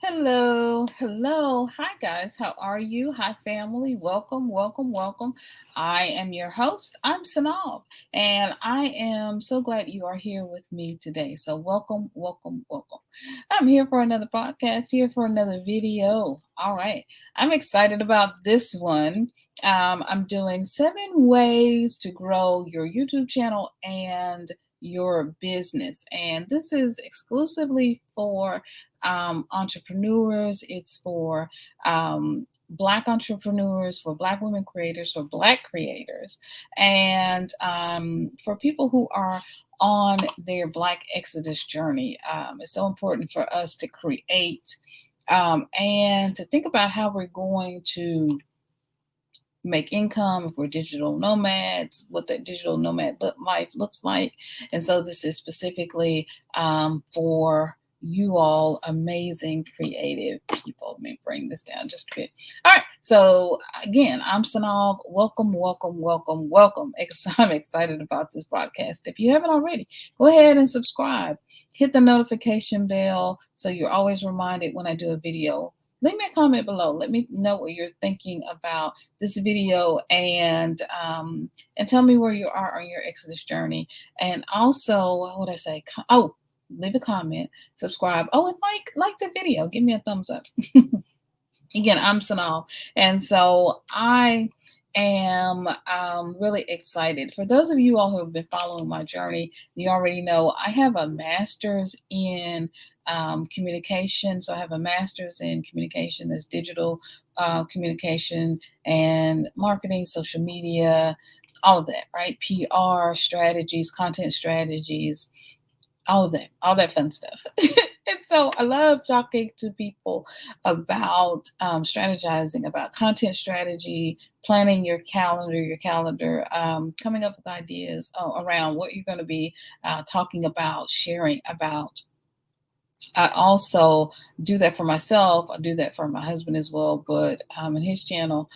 Hello. Hi, guys. How are you? Hi, family. Welcome. I am your host. I'm Sanal, and I am so glad you are here with me today. So, welcome. I'm here for another podcast, here for another video. All right. I'm excited about this one. I'm doing 7 ways to grow your YouTube channel and your business, and this is exclusively for entrepreneurs. It's for Black entrepreneurs, for Black women creators, for Black creators, and for people who are on their Black Exodus journey. It's so important for us to create and to think about how we're going to make income if we're digital nomads, what that digital nomad life looks like. And so this is specifically for you all amazing creative people. Let me bring this down just a bit. All right. So again, I'm Sanal. Welcome. I'm excited about this broadcast. If you haven't already, go ahead and subscribe. Hit the notification bell so you're always reminded when I do a video. Leave me a comment below. Let me know what you're thinking about this video, and tell me where you are on your Exodus journey. And also, what would I say? Leave a comment, subscribe. Oh, and like the video. Give me a thumbs up. Again, I'm Sanal, and so I am really excited. For those of you all who have been following my journey, you already know I have a master's in communication. So I have a master's in communication, that's digital communication and marketing, social media, all of that, right? PR strategies, content strategies, all that fun stuff. And so I love talking to people about strategizing, about content strategy, planning your calendar, coming up with ideas around what you're going to be talking about, sharing about. I also do that for myself. I do that for my husband as well. But in his channel,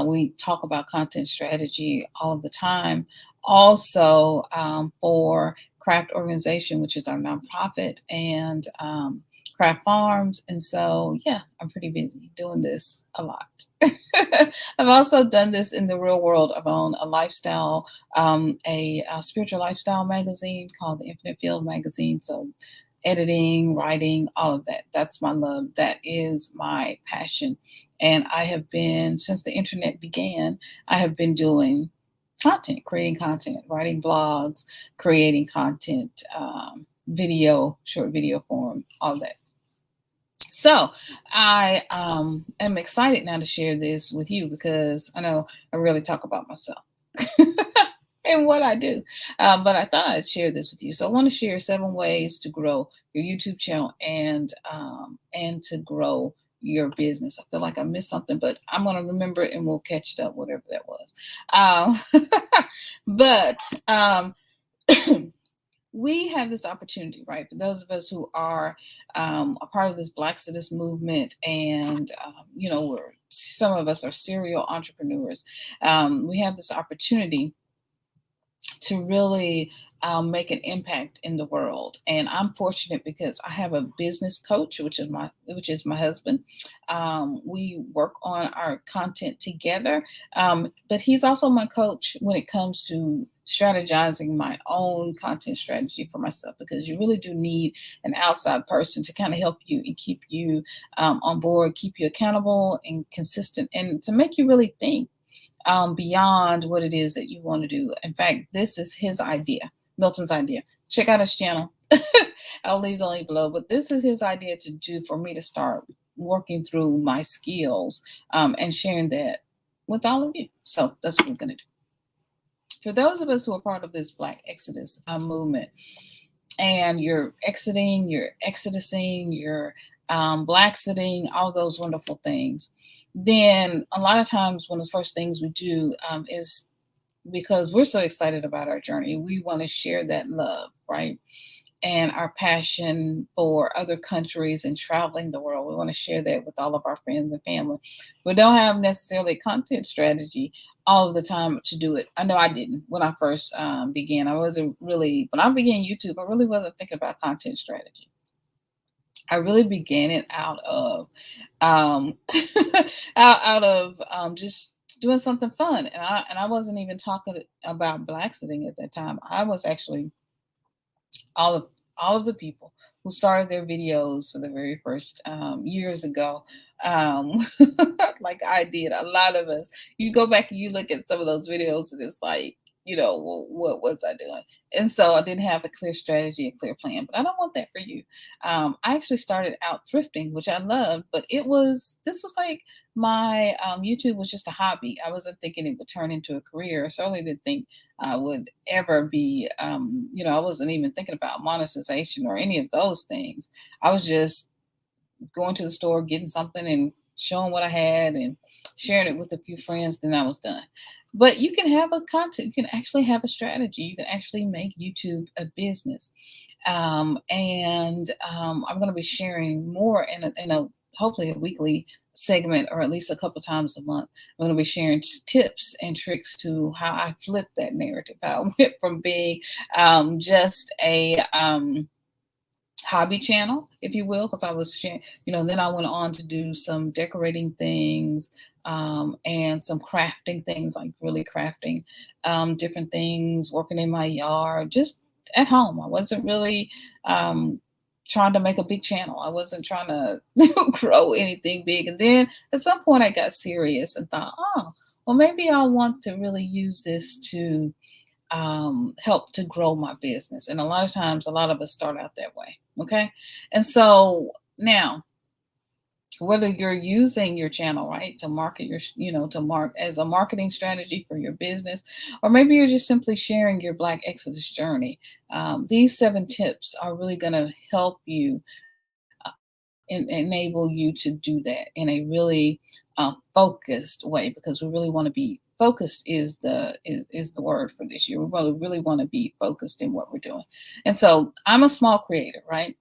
we talk about content strategy all of the time. Also, for Craft Organization, which is our nonprofit, and Craft Farms. And so, yeah, I'm pretty busy doing this a lot. I've also done this in the real world. I've owned a lifestyle, a spiritual lifestyle magazine called the Infinite Field Magazine. So editing, writing, all of that. That's my love. That is my passion. And I have been, since the internet began, I have been doing content, creating content, writing blogs, creating content, video, short video form, all that. So I am excited now to share this with you because I know I really talk about myself. And what I do. But I thought I'd share this with you. So I want to share 7 ways to grow your YouTube channel and to grow your business. I feel like I missed something, but I'm going to remember it and we'll catch it up, whatever that was. But we have this opportunity, right? For those of us who are a part of this BlackXodus movement, and some of us are serial entrepreneurs. We have this opportunity to really make an impact in the world. And I'm fortunate because I have a business coach, which is my husband. We work on our content together, but he's also my coach when it comes to strategizing my own content strategy for myself, because you really do need an outside person to kind of help you and keep you on board, keep you accountable and consistent, and to make you really think beyond what it is that you want to do. In fact, this is his idea, Milton's idea. Check out his channel. I'll leave the link below, but this is his idea to do for me to start working through my skills and sharing that with all of you. So that's what we're going to do. For those of us who are part of this Black Exodus movement, and you're exiting, you're exodusing, you're Blaxiting, all those wonderful things, then a lot of times one of the first things we do is, because we're so excited about our journey, we want to share that love, right? And our passion for other countries and traveling the world. We want to share that with all of our friends and family. We don't have necessarily a content strategy all of the time to do it. I know I didn't when I first began. When I began YouTube, I really wasn't thinking about content strategy. I really began it out of um, out of just doing something fun, and I wasn't even talking about blacksitting at that time. I was actually all of all of the people who started their videos for the very first years ago, um, like I did. A lot of us, you go back and you look at some of those videos, and it's like, well, what was I doing? And so I didn't have a clear strategy, a clear plan. But I don't want that for you. I actually started out thrifting, which I loved, but this was like my YouTube was just a hobby. I wasn't thinking it would turn into a career. I certainly didn't think I would ever be, I wasn't even thinking about monetization or any of those things. I was just going to the store, getting something and showing what I had and sharing it with a few friends, then I was done. But you can have a content, you can actually have a strategy, you can actually make YouTube a business. I'm going to be sharing more in a hopefully a weekly segment, or at least a couple times a month. I'm going to be sharing tips and tricks to how I flipped that narrative. How I went from being just a hobby channel, if you will, because I was sharing, then I went on to do some decorating things, and some crafting things, like really crafting different things, working in my yard, just at home. I wasn't really trying to make a big channel. I wasn't trying to grow anything big. And then at some point I got serious and thought, oh, well, maybe I want to really use this to help to grow my business. And a lot of times, a lot of us start out that way. Okay. And so now, whether you're using your channel, right, to market as a marketing strategy for your business, or maybe you're just simply sharing your BlackXodus journey, these 7 tips are really going to help you enable you to do that in a really focused way, because we really want to be focused is the word for this year. We really want to be focused in what we're doing. And so I'm a small creator, right?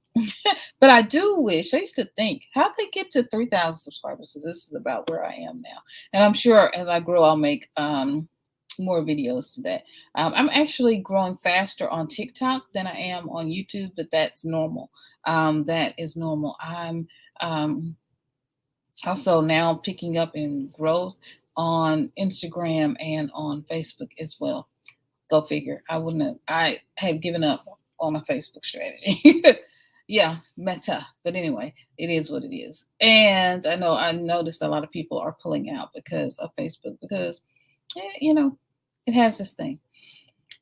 But I do wish, I used to think, how'd they get to 3,000 subscribers? So this is about where I am now. And I'm sure as I grow, I'll make more videos to that. I'm actually growing faster on TikTok than I am on YouTube, but that's normal. That is normal. I'm also now picking up in growth on Instagram and on Facebook as well. Go figure. I had given up on a Facebook strategy. Yeah, Meta. But anyway, it is what it is. And I noticed a lot of people are pulling out because of Facebook, because, it has this thing.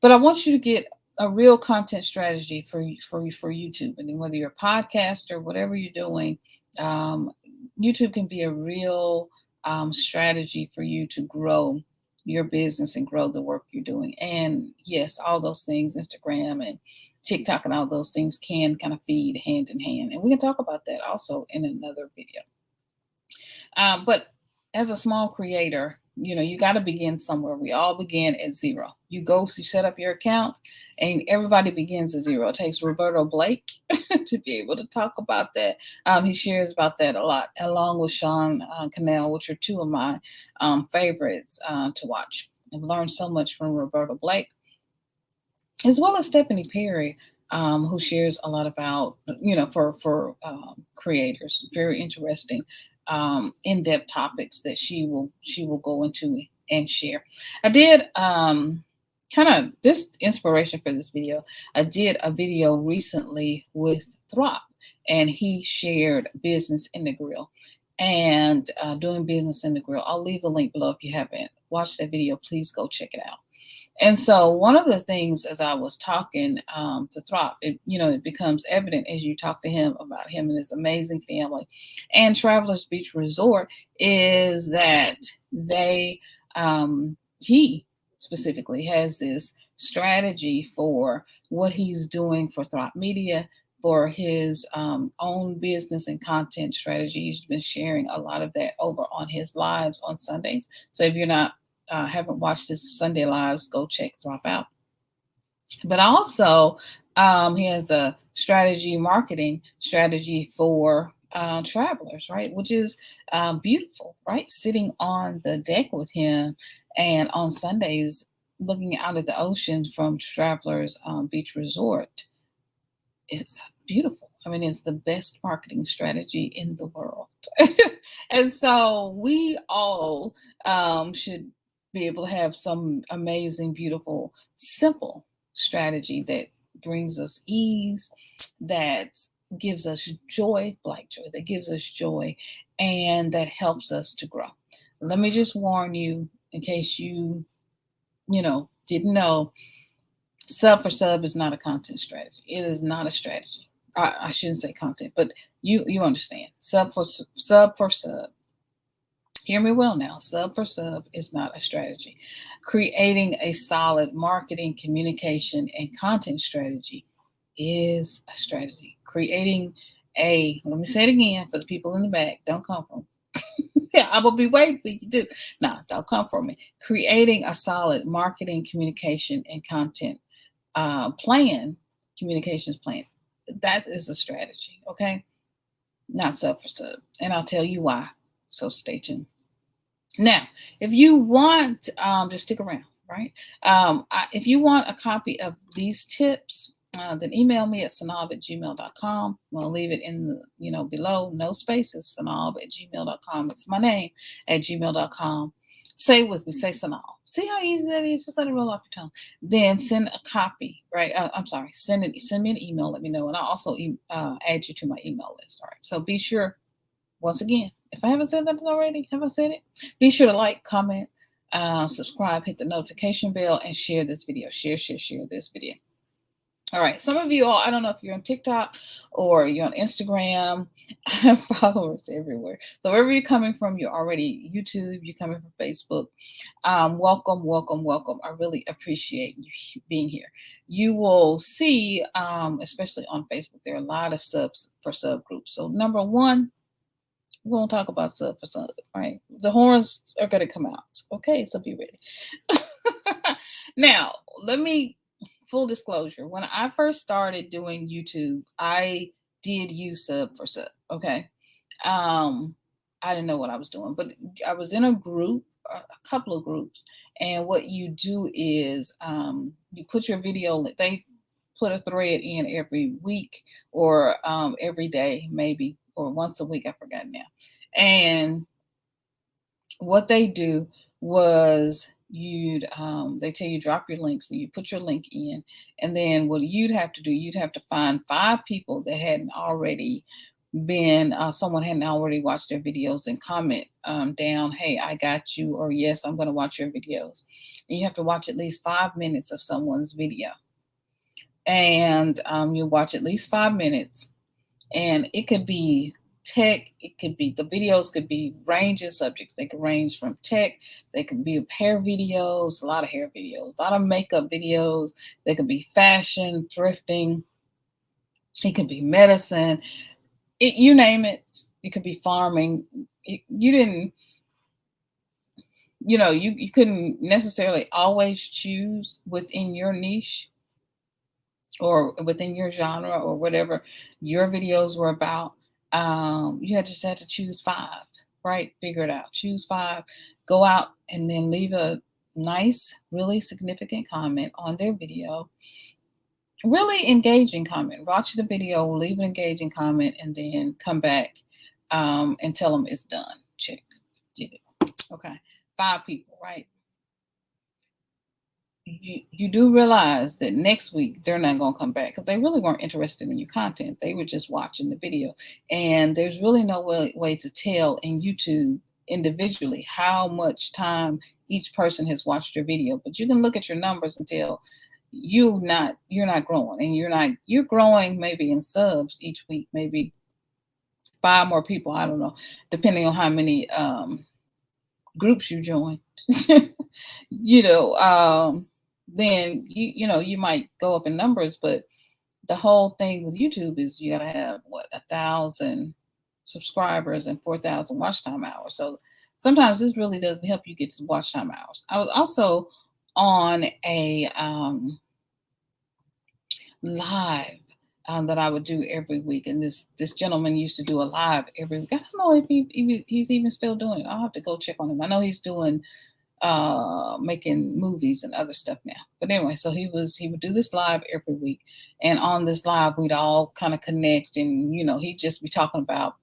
But I want you to get a real content strategy for YouTube. And whether you're a podcaster, whatever you're doing, YouTube can be a real strategy for you to grow your business and grow the work you're doing. And yes, all those things, Instagram and TikTok and all those things, can kind of feed hand in hand. And we can talk about that also in another video. But as a small creator, you got to begin somewhere. We all begin at zero. You set up your account, and everybody begins at zero. It takes Roberto Blake to be able to talk about that. He shares about that a lot, along with Sean Cannell, which are 2 of my favorites to watch. I've learned so much from Roberto Blake, as well as Stephanie Perry, who shares a lot about, for creators, very interesting, in-depth topics that she will go into and share. I did kind of this inspiration for this video. I did a video recently with Throp, and he shared business in the grill and doing business in the grill. I'll leave the link below. If you haven't watched that video, please go check it out. And so one of the things, as I was talking to Throp, it becomes evident as you talk to him about him and his amazing family and Travelers Beach Resort, is that he specifically has this strategy for what he's doing for Throp Media, for his own business and content strategy. He's been sharing a lot of that over on his lives on Sundays. So if you're haven't watched his Sunday lives, go check Throp out. But also, he has a marketing strategy for travelers, right? Which is beautiful, right? Sitting on the deck with him, and on Sundays, looking out at the ocean from Travelers Beach Resort. It's beautiful. I mean, it's the best marketing strategy in the world. And so we all should be able to have some amazing, beautiful, simple strategy that brings us ease, that gives us joy, like joy, that gives us joy, and that helps us to grow. Let me just warn you, in case you didn't know, sub for sub is not a content strategy. It is not a strategy. I shouldn't say content, but you understand. Sub for sub. Hear me well now. Sub for sub is not a strategy. Creating a solid marketing, communication, and content strategy is a strategy. Let me say it again for the people in the back. Don't come from me. Yeah, I will be waiting for you to do. No, don't come for me. Creating a solid marketing, communication, and content communications plan. That is a strategy, okay? Not sub for sub. And I'll tell you why. So stay tuned. Now, if you want, just stick around, right? If you want a copy of these tips, then email me at synolve@gmail.com. I'm going to leave it in the, below, no spaces, synolve@gmail.com. It's my name at gmail.com. Say it with me, say Synolve. See how easy that is? Just let it roll off your tongue. Then send a copy, right? Send me an email, let me know. And I'll also add you to my email list, all right? So be sure, once again, if I haven't said that already, have I said it? Be sure to like, comment, subscribe, hit the notification bell, and share this video. Share this video. All right. Some of you all, I don't know if you're on TikTok or you're on Instagram. I have followers everywhere. So wherever you're coming from, you're already YouTube, you're coming from Facebook. Welcome, welcome, welcome. I really appreciate you being here. You will see, especially on Facebook, there are a lot of subs for subgroups. So number one, we're going to talk about sub for sub, right? The horns are going to come out. Okay, so be ready. Now, full disclosure, when I first started doing YouTube, I did use sub for sub, okay? I didn't know what I was doing, but I was in a group, a couple of groups, and what you do is you put your video, they put a thread in every week or every day, maybe, or once a week, I forgot now. And what they do was they tell you drop your link, so you put your link in, and then what you'd have to do, you'd have to find 5 people that hadn't already been, someone hadn't already watched their videos, and comment down, hey, I got you, or yes, I'm going to watch your videos. And you have to watch at least 5 minutes of someone's video, and you watch at least 5 minutes, and it could be tech, the videos could be range of subjects. They could range from tech, they could be hair videos, a lot of hair videos, a lot of makeup videos, they could be fashion, thrifting, it could be medicine, you name it. It could be farming. You couldn't necessarily always choose within your niche or within your genre or whatever your videos were about. You just had to choose 5, right? Figure it out. Choose 5, go out and then leave a nice, really significant comment on their video. Really engaging comment. Watch the video, leave an engaging comment, and then come back and tell them it's done. Check. Did it. Okay. 5 people, right? You do realize that next week they're not going to come back because they really weren't interested in your content. They were just watching the video. And there's really no way to tell in YouTube individually how much time each person has watched your video. But you can look at your numbers and tell you're not growing, and you're growing maybe in subs each week, maybe 5 more people. I don't know, depending on how many groups you join. Then you might go up in numbers, but the whole thing with YouTube is you gotta have 1,000 subscribers and 4,000 watch time hours. So sometimes this really doesn't help you get to watch time hours. I was also on a live that I would do every week, and this gentleman used to do a live every week. I don't know if he's even still doing it. I'll have to go check on him. I know he's doing making movies and other stuff now. But anyway, so he would do this live every week, and on this live we'd all kind of connect, and he'd just be talking about.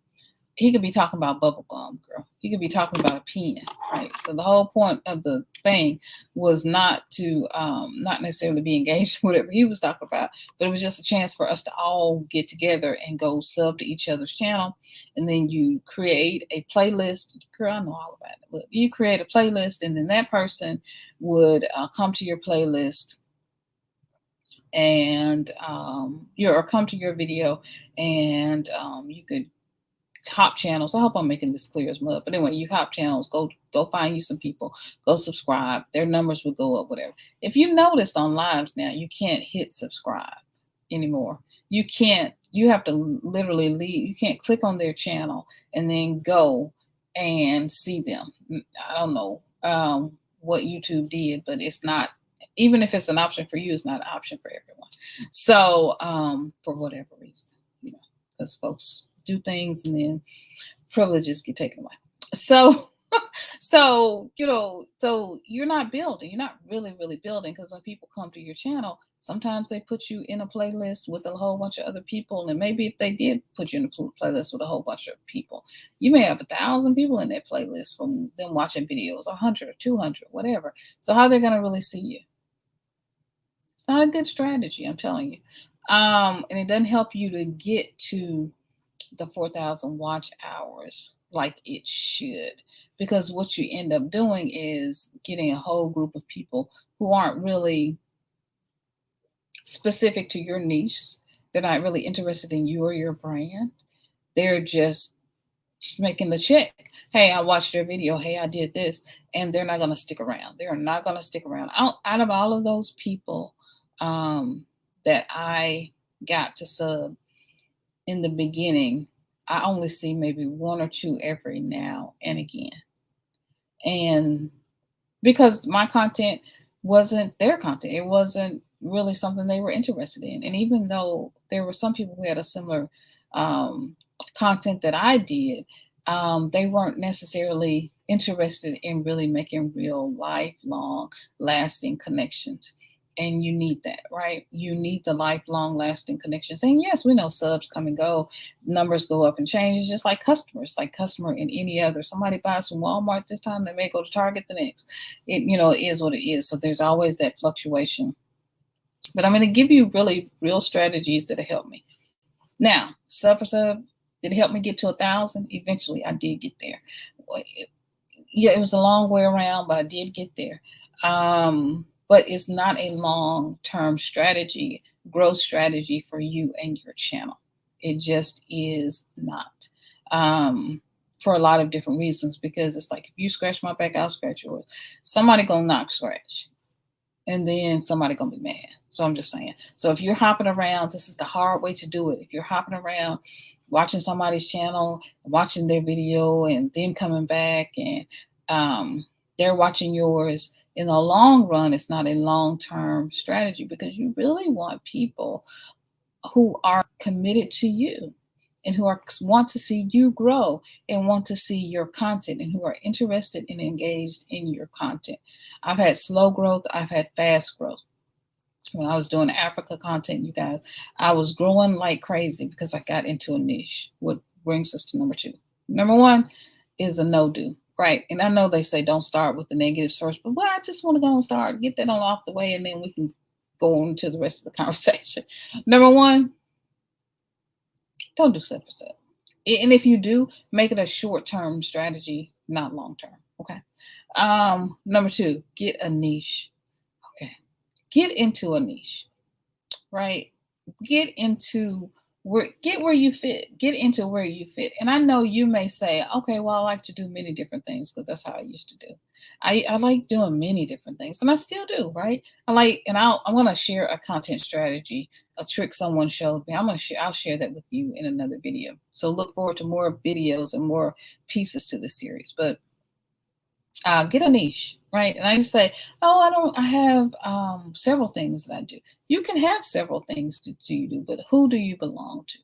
He could be talking about bubble gum, girl. He could be talking about a pen, right? So the whole point of the thing was not to not necessarily be engaged in whatever he was talking about, but it was just a chance for us to all get together and go sub to each other's channel. And then you create a playlist. Girl, I know all about it. Look, you create a playlist, and then that person would come to your playlist and or come to your video, and you could hop channels. I hope I'm making this clear as mud. But anyway, you hop channels, go find you some people, go subscribe. Their numbers would go up, whatever. If you noticed on lives now, you can't hit subscribe anymore. You have to literally leave. You can't click on their channel and then go and see them. I don't know what YouTube did, but it's not, even if it's an option for you, it's not an option for everyone. So for whatever reason, because folks do things and then privileges get taken away. So you're not building. You're not really building, because when people come to your channel, sometimes they put you in a playlist with a whole bunch of other people. And maybe if they did put you in a playlist with a whole bunch of people, you may have 1,000 people in that playlist from them watching videos, or 100 or 200, whatever. So how are they going to really see you? It's not a good strategy, I'm telling you. And it doesn't help you to get to the 4,000 watch hours like it should, because what you end up doing is getting a whole group of people who aren't really specific to your niche. They're not really interested in you or your brand. They're just making the check. Hey, I watched your video. Hey, I did this. And they're not going to stick around. They're not going to stick around. Out of all of those people that I got to sub in the beginning, I only see maybe 1 or 2 every now and again. And because my content wasn't their content, it wasn't really something they were interested in. And even though there were some people who had a similar content that I did, they weren't necessarily interested in really making real lifelong lasting connections. And you need that, right? You need the lifelong lasting connections. And yes, we know subs come and go, numbers go up and change, just like customers, like customer in any other. Somebody buys from Walmart this time, they may go to Target the next. It is what it is. So there's always that fluctuation. But I'm going to give you really real strategies that have helped me. Now, sub for sub, did it help me get to 1,000? Eventually, I did get there. Yeah, it was a long way around, but I did get there. But it's not a long-term strategy, growth strategy for you and your channel. It just is not, for a lot of different reasons, because it's like, if you scratch my back, I'll scratch yours. Somebody gonna knock scratch, and then somebody gonna be mad. So I'm just saying. So if you're hopping around, this is the hard way to do it. If you're hopping around, watching somebody's channel, watching their video, and then coming back, and they're watching yours, in the long run, it's not a long-term strategy, because you really want people who are committed to you and who want to see you grow and want to see your content and who are interested and engaged in your content. I've had slow growth. I've had fast growth. When I was doing Africa content, you guys, I was growing like crazy because I got into a niche. What brings us to number 2. Number 1 is a no-do. Right. And I know they say don't start with the negative source, but I just want to go and start, get that on off the way, and then we can go on to the rest of the conversation. Number 1, don't do sub for sub. And if you do, make it a short-term strategy, not long-term. Okay. Number 2, get a niche. Okay. Get into a niche. Right. Get where you fit. Get into where you fit. And I know you may say, okay, well, I like to do many different things, because that's how I used to do. I like doing many different things, and I still do, right? I'm going to share a content strategy, a trick someone showed me. I'll share that with you in another video. So look forward to more videos and more pieces to this series. But get a niche, right? And I used to say, I have several things that I do. You can have several things that you do, but who do you belong to,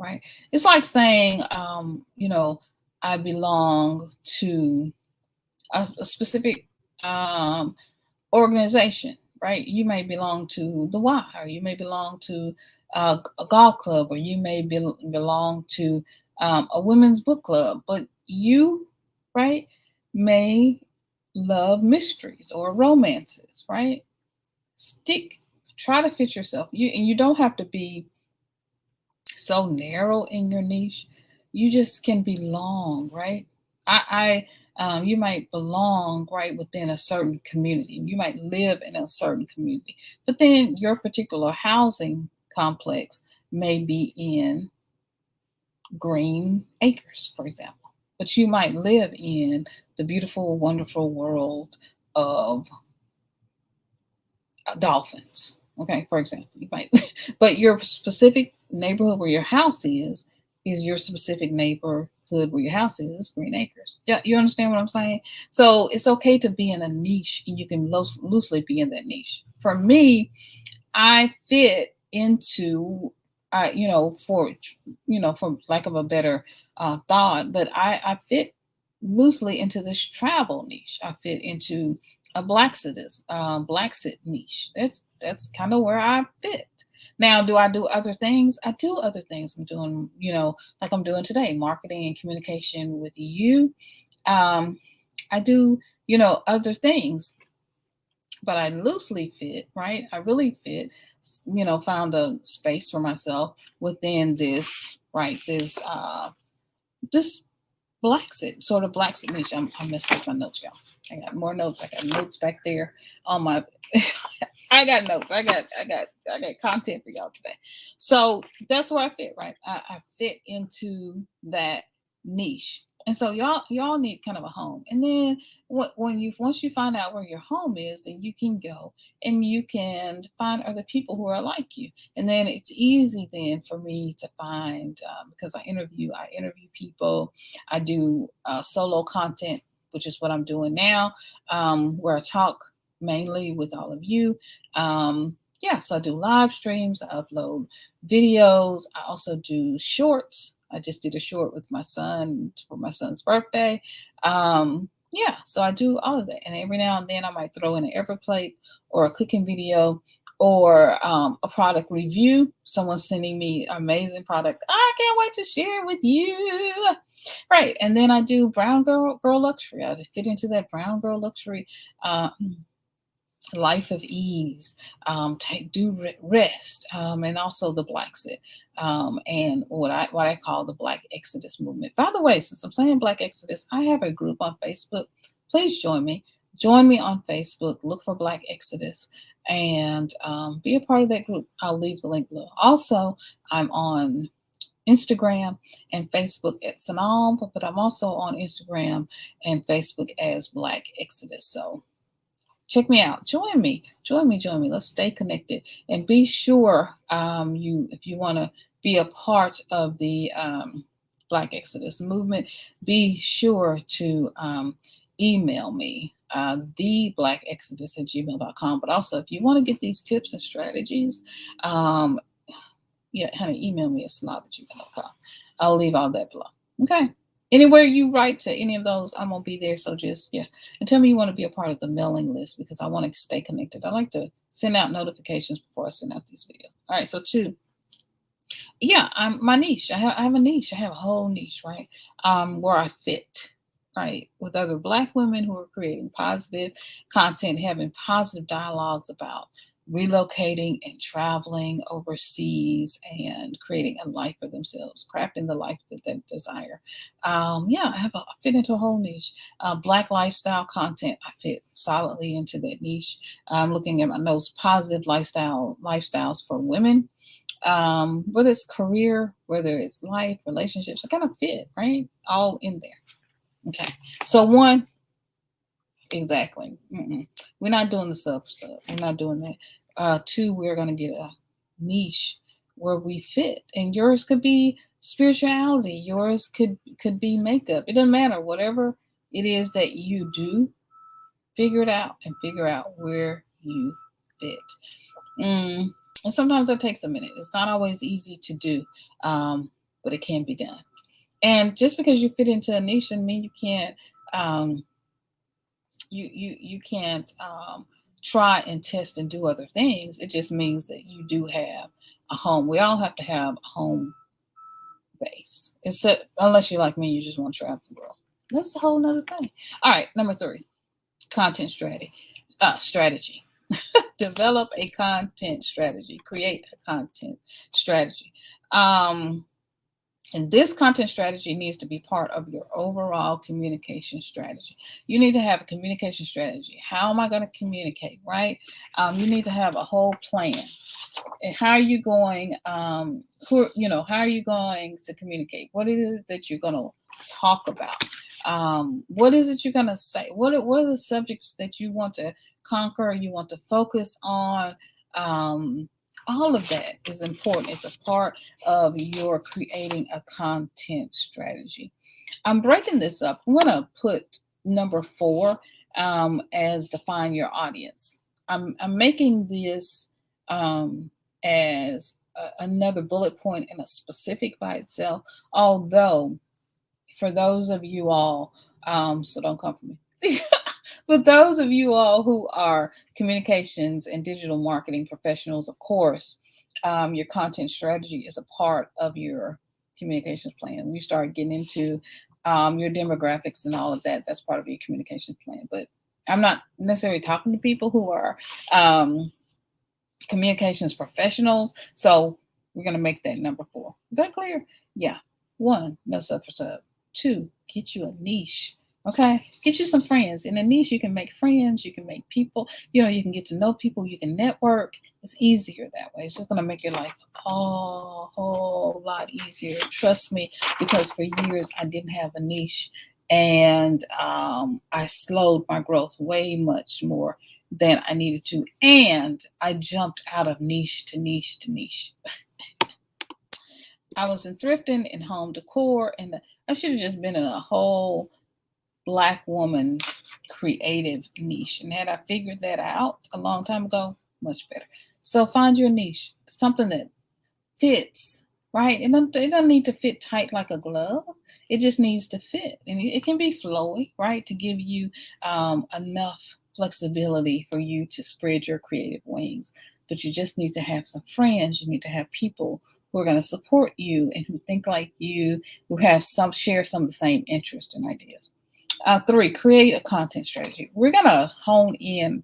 right? It's like saying, I belong to a specific organization, right? You may belong to the Y, or you may belong to a golf club, or you may belong to a women's book club, but you, right, may love mysteries or romances, right? Try to fit yourself. And you don't have to be so narrow in your niche. You just can belong, right? You might belong right within a certain community. You might live in a certain community, but then your particular housing complex may be in Green Acres, for example. But you might live in the beautiful, wonderful world of dolphins. Okay, for example, you might, but your specific neighborhood where your house is your specific neighborhood where your house is Green Acres. Yeah, you understand what I'm saying? So it's okay to be in a niche, and you can loosely be in that niche. For me, I fit into, for lack of a better thought, but I fit loosely into this travel niche. I fit into a Blaxit niche. That's kind of where I fit. Now, do I do other things? I do other things. I'm doing, like I'm doing today, marketing and communication with you. I do, other things, but I loosely fit, right? I really fit, found a space for myself within this, right? This Blaxit niche. I messed up my notes, y'all. I got more notes. I got notes back there on my. I got notes. I got content for y'all today. So that's where I fit, right? I fit into that niche. And so y'all need kind of a home. And then once you find out where your home is, then you can go and you can find other people who are like you. And then it's easy then for me to find, because I interview people. I do solo content, which is what I'm doing now, where I talk mainly with all of you. So I do live streams, I upload videos, I also do shorts. I just did a short with my son for my son's birthday. So I do all of that. And every now and then I might throw in an Everplate or a cooking video or a product review. Someone's sending me amazing product. I can't wait to share with you. Right. And then I do brown girl luxury. I just fit into that brown girl luxury life of ease, rest, and also the Blaxit, and what I call the Black Exodus movement. By the way, since I'm saying Black Exodus, I have a group on Facebook. Please join me. Join me on Facebook. Look for Black Exodus and be a part of that group. I'll leave the link below. Also, I'm on Instagram and Facebook at SYNOLVE, but I'm also on Instagram and Facebook as Black Exodus. So check me out. Join me. Let's stay connected and be sure if you want to be a part of the Black Exodus movement, be sure to email me, theblackexodus@gmail.com. But also, if you want to get these tips and strategies, email me at synolove@gmail.com. I'll leave all that below. Okay. Anywhere you write to any of those, I'm going to be there. So and tell me you want to be a part of the mailing list because I want to stay connected. I like to send out notifications before I send out these videos. All right. So 2, I'm my niche. I have a niche. I have a whole niche, right? Where I fit, right? With other Black women who are creating positive content, having positive dialogues about relocating and traveling overseas and creating a life for themselves, crafting the life that they desire. I fit into a whole niche. Black lifestyle content, I fit solidly into that niche. I'm looking at my notes, positive lifestyles for women. Whether it's career, whether it's life, relationships, I kind of fit, right? All in there. Okay. So 1, exactly. We're not doing the stuff. We're not doing that. 2, we're going to get a niche where we fit. And yours could be spirituality. Yours could be makeup. It doesn't matter. Whatever it is that you do, figure it out and figure out where you fit. And sometimes that takes a minute. It's not always easy to do, but it can be done. And just because you fit into a niche doesn't mean you can't you can't try and test and do other things. It just means that you do have a home. We all have to have a home base. Unless you're like me, you just want to travel the world. That's a whole nother thing. All right, number 3, content strategy. Develop a content strategy. Create a content strategy. And this content strategy needs to be part of your overall communication strategy. You need to have a communication strategy. How am I going to communicate, right? You need to have a whole plan. And how are you going, how are you going to communicate? What is it that you're going to talk about? What is it you're going to say? What are the subjects that you want to conquer, you want to focus on? All of that is important. It's a part of your creating a content strategy. I'm breaking this up. I'm going to put number 4 as define your audience. I'm making this as another bullet point and a specific by itself, although for those of you all, so don't come for me. But those of you all who are communications and digital marketing professionals, of course, your content strategy is a part of your communications plan. When you start getting into your demographics and all of that, that's part of your communications plan. But I'm not necessarily talking to people who are communications professionals. So we're going to make that number 4. Is that clear? Yeah. 1, no sub. 2, get you a niche. Okay, get you some friends. In a niche, you can make friends, you can make people, you can get to know people, you can network. It's easier that way. It's just going to make your life a whole lot easier. Trust me, because for years I didn't have a niche, and I slowed my growth way much more than I needed to. And I jumped out of niche to niche to niche. I was in thrifting and home decor, and I should have just been in a whole Black woman creative niche. And had I figured that out a long time ago, much better. So find your niche, something that fits, right? It doesn't need to fit tight like a glove. It just needs to fit. And it can be flowy, right? To give you enough flexibility for you to spread your creative wings. But you just need to have some friends. You need to have people who are going to support you and who think like you, who share some of the same interests and ideas. 3, create a content strategy. We're going to hone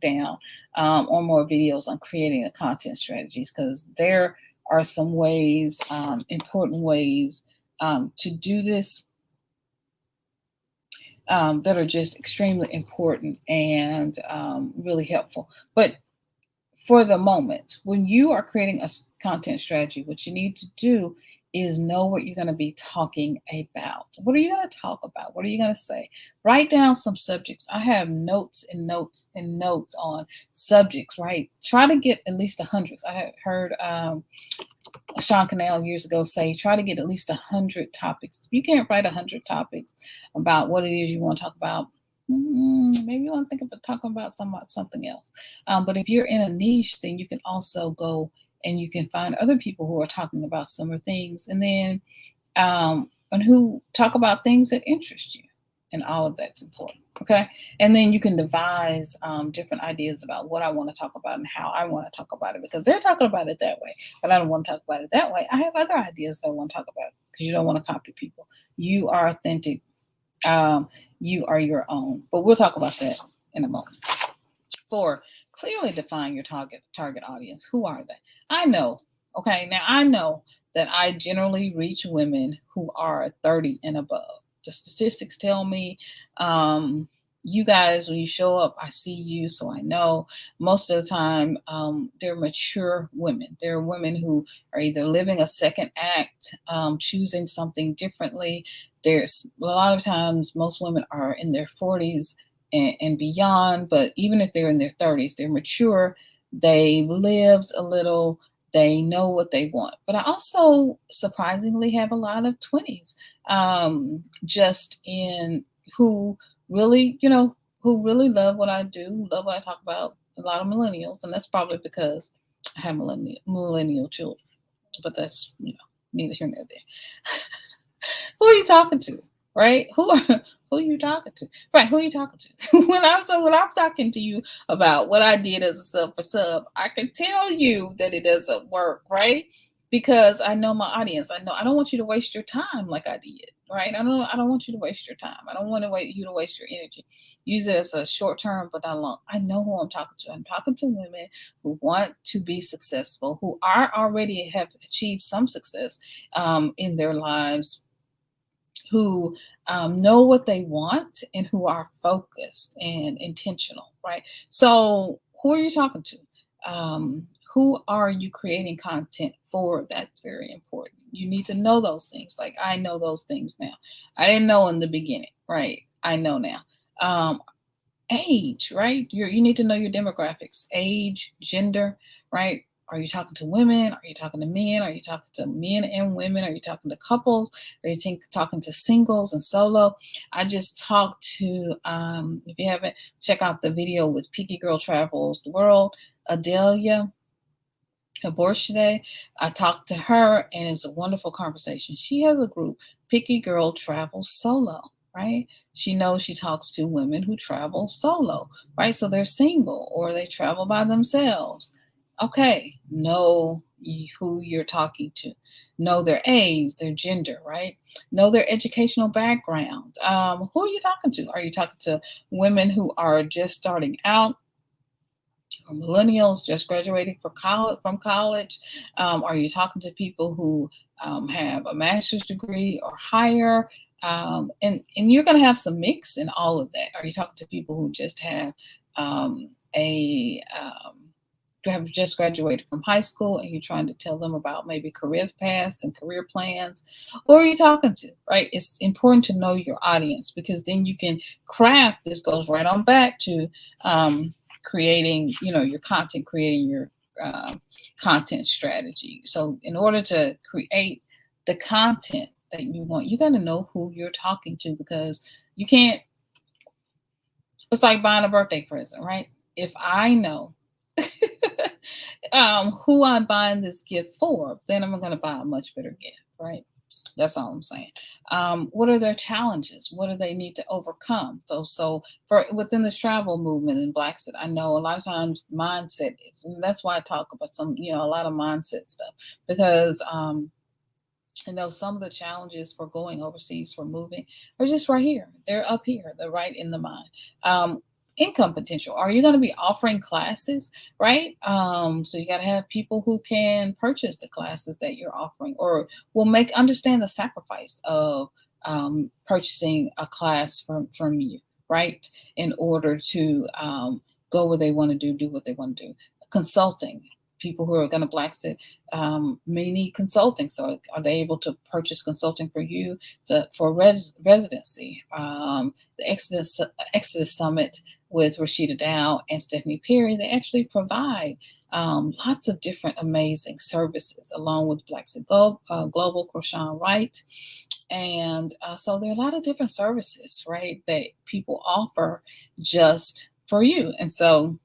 down on more videos on creating a content strategies, because there are some ways, important ways to do this that are just extremely important and really helpful. But for the moment, when you are creating a content strategy, what you need to do is know what you're going to be talking about. What are you going to talk about? What are you going to say? Write down some subjects. I have notes and notes and notes on subjects, right? Try to get at least 100. I had heard Sean Cannell years ago say, try to get at least 100 topics. If you can't write 100 topics about what it is you want to talk about, maybe you want to think about talking about something else. But if you're in a niche, then you can also go and you can find other people who are talking about similar things, and then and who talk about things that interest you, and all of that's important. Okay, and then you can devise different ideas about what I want to talk about and how I want to talk about it, because they're talking about it that way, but I don't want to talk about it that way. I have other ideas that I want to talk about, because you don't want to copy people. You are authentic. You are your own. But we'll talk about that in a moment. 4, clearly define your target audience. Who are they? I know that I generally reach women who are 30 and above. The statistics tell me, you guys, when you show up, I see you, so I know. Most of the time, they're mature women. They're women who are either living a second act, choosing something differently. There's a lot of times, most women are in their 40s and beyond, but even if they're in their 30s, they're mature, they've lived a little, they know what they want. But I also surprisingly have a lot of 20s, just in who really love what I do, love what I talk about. A lot of millennials, and that's probably because I have millennial children, but that's neither here nor there. Who are you talking to? right? Who are you talking to? Right, who are you talking to? when I'm talking to you about what I did as a sub for sub, I can tell you that it doesn't work, right? Because I know my audience. I know I don't want you to waste your time like I did, right? I don't want you to waste your time. I don't want you to waste your energy. Use it as a short term, but not long. I know who I'm talking to. I'm talking to women who want to be successful, who are already have achieved some success in their lives, who know what they want and who are focused and intentional, right? So, who are you talking to? Who are you creating content for? That's very important. You need to know those things. Like I know those things now. I didn't know in the beginning, right? I know now. Age, right? You need to know your demographics, age, gender, right? Are you talking to women? Are you talking to men? Are you talking to men and women? Are you talking to couples? Are you talking to singles and solo? I just talked to, if you haven't, check out the video with Peaky Girl Travels the World, Adelia Aborshide. I talked to her and it was a wonderful conversation. She has a group, Picky Girl Travels Solo, right? She knows she talks to women who travel solo, right? So they're single or they travel by themselves. Okay, know who you're talking to, know their age, their gender, right? Know their educational background. Who are you talking to? Are you talking to women who are just starting out? Or millennials just graduating from college? Are you talking to people who have a master's degree or higher? And you're going to have some mix in all of that. Are you talking to people who just have a have just graduated from high school and you're trying to tell them about maybe career paths and career plans? Or are you talking to, right? It's important to know your audience because then you can craft. This goes right on back to creating, your content, creating your content strategy. So in order to create the content that you want, you got to know who you're talking to because you can't, it's like buying a birthday present, right? If I know who I'm buying this gift for, then I'm going to buy a much better gift, right? That's all I'm saying. What are their challenges? What do they need to overcome? So for within this travel movement in Blaxit, I know a lot of times mindset is, and that's why I talk about a lot of mindset stuff because I know some of the challenges for going overseas for moving are just right here. They're up here. They're right in the mind. Income potential. Are you going to be offering classes, right? So you got to have people who can purchase the classes that you're offering or will understand the sacrifice of purchasing a class from you, right? In order to go where they want to do what they want to do. Consulting. People who are going to Blaxit may need consulting. So are they able to purchase consulting for you for residency? The Exodus Summit with Rashida Dow and Stephanie Perry, they actually provide lots of different amazing services along with Blaxit Global, Krishan Wright. And so there are a lot of different services, right, that people offer just for you. And so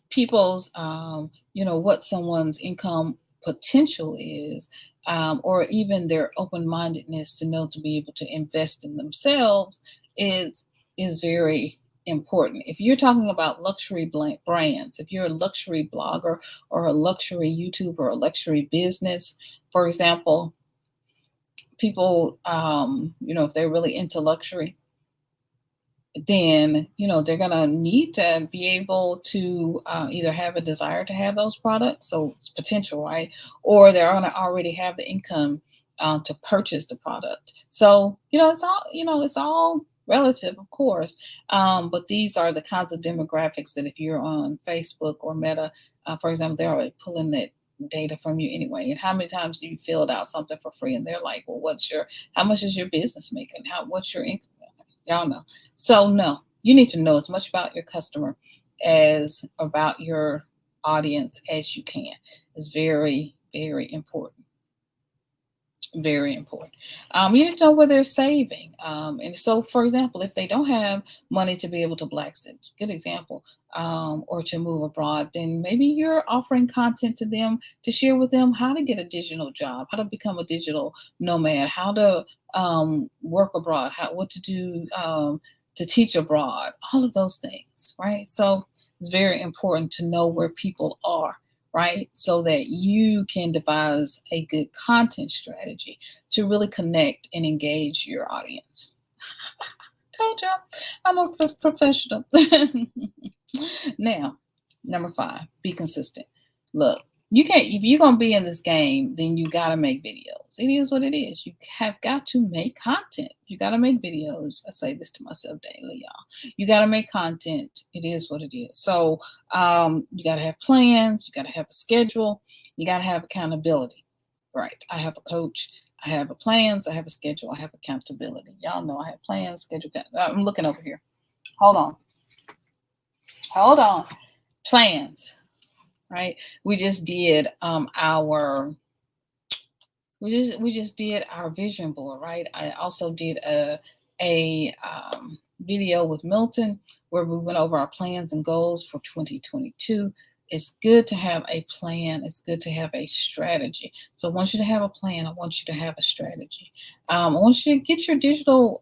people's, what someone's income potential is, or even their open-mindedness to know to be able to invest in themselves is very important. If you're talking about luxury brands, if you're a luxury blogger or a luxury YouTuber or a luxury business, for example, people, if they're really into luxury, then they're going to need to be able to either have a desire to have those products, so it's potential, right, or they're going to already have the income to purchase the product. So it's all relative, of course, but these are the kinds of demographics that if you're on Facebook or Meta, for example, they're already pulling that data from you anyway. And how many times do you filled out something for free and they're like, well, how much is your business making? What's your income? Y'all know. So no, you need to know as much about your customer as about your audience as you can. It's very, very important. Very important. You need to know where they're saving. And so, for example, if they don't have money to be able to Blaxit, good example, or to move abroad, then maybe you're offering content to them to share with them how to get a digital job, how to become a digital nomad, how to work abroad, what to do to teach abroad, all of those things, right? So it's very important to know where people are, right? So that you can devise a good content strategy to really connect and engage your audience. Told y'all, I'm a professional. Now, number 5, be consistent. Look, you can't, if you're going to be in this game, then you got to make videos. It is what it is. You have got to make content. You got to make videos. I say this to myself daily, y'all. You got to make content. It is what it is. So you got to have plans. You got to have a schedule. You got to have accountability. Right. I have a coach. I have a plans. I have a schedule. I have accountability. Y'all know I have plans, schedule. I'm looking over here. Hold on. Plans. Right. We just did our vision board, right? I also did a video with Milton where we went over our plans and goals for 2022. It's good to have a plan. It's good to have a strategy. So I want you to have a plan. I want you to have a strategy. I want you to get your digital,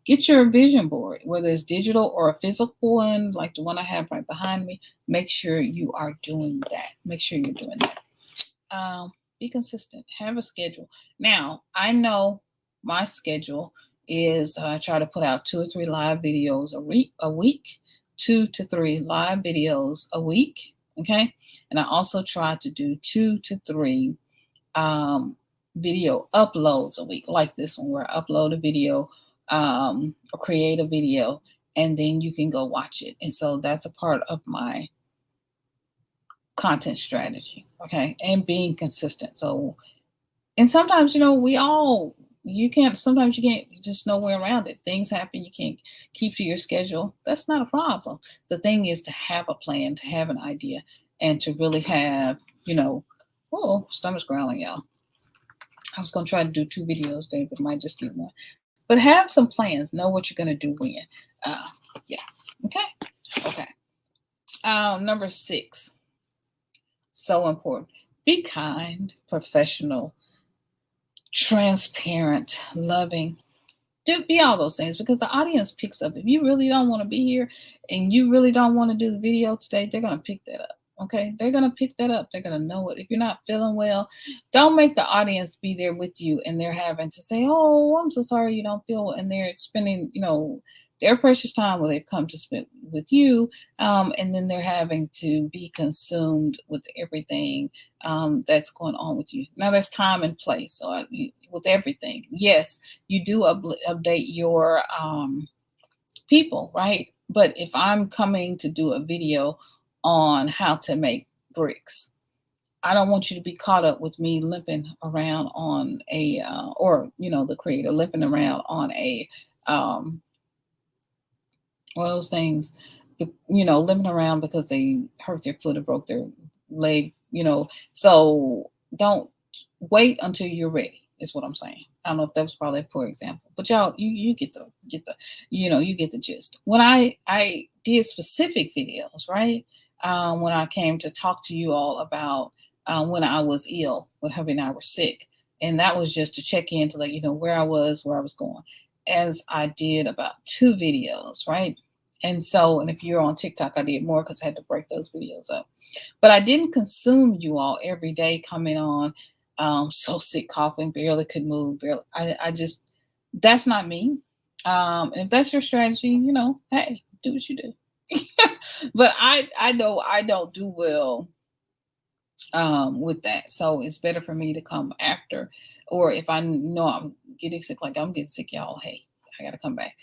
get your vision board, whether it's digital or a physical one, like the one I have right behind me. Make sure you are doing that. Make sure you're doing that. Be consistent. Have a schedule. Now, I know my schedule is that I try to put out 2 or 3 live videos a week, 2 to 3 live videos a week. Okay. And I also try to do 2 to 3 video uploads a week, like this one, where I upload a video or create a video, and then you can go watch it. And so that's a part of my content strategy. Okay. And being consistent. So, and sometimes, sometimes you can't just know way around it. Things happen. You can't keep to your schedule. That's not a problem. The thing is to have a plan, to have an idea, and to really have, oh, stomach's growling, y'all. I was going to try to do 2 videos today, but I might just do 1. But have some plans. Know what you're going to do when. Yeah. Okay. Number 6. So important. Be kind, professional, transparent, loving. Be all those things, because the audience picks up. If you really don't want to be here and you really don't want to do the video today, they're going to pick that up. Okay. They're going to pick that up. They're going to know it. If you're not feeling well, don't make the audience be there with you and they're having to say, oh, I'm so sorry you don't feel well. And they're spending, their precious time where they've come to spend with you. And then they're having to be consumed with everything that's going on with you. Now there's time and place. So with everything, yes, you do update your people, right? But if I'm coming to do a video on how to make bricks, I don't want you to be caught up with me limping around on a, the creator limping around on a, one of those things, limping around because they hurt their foot or broke their leg, So don't wait until you're ready, is what I'm saying. I don't know if that was probably a poor example, but y'all, you get the you get the gist. When I did specific videos, right? When I came to talk to you all about when I was ill, when Hubby and I were sick, and that was just to check in to let you know where I was going. As I did about 2 videos, right? And if you're on TikTok, I did more because I had to break those videos up. But I didn't consume you all every day coming on, so sick, coughing, barely could move, barely. I just, that's not me. And if that's your strategy, hey, do what you do. But I know I don't do well with that. So it's better for me to come after, or if I know I'm getting sick, like I'm getting sick, y'all, hey, I got to come back.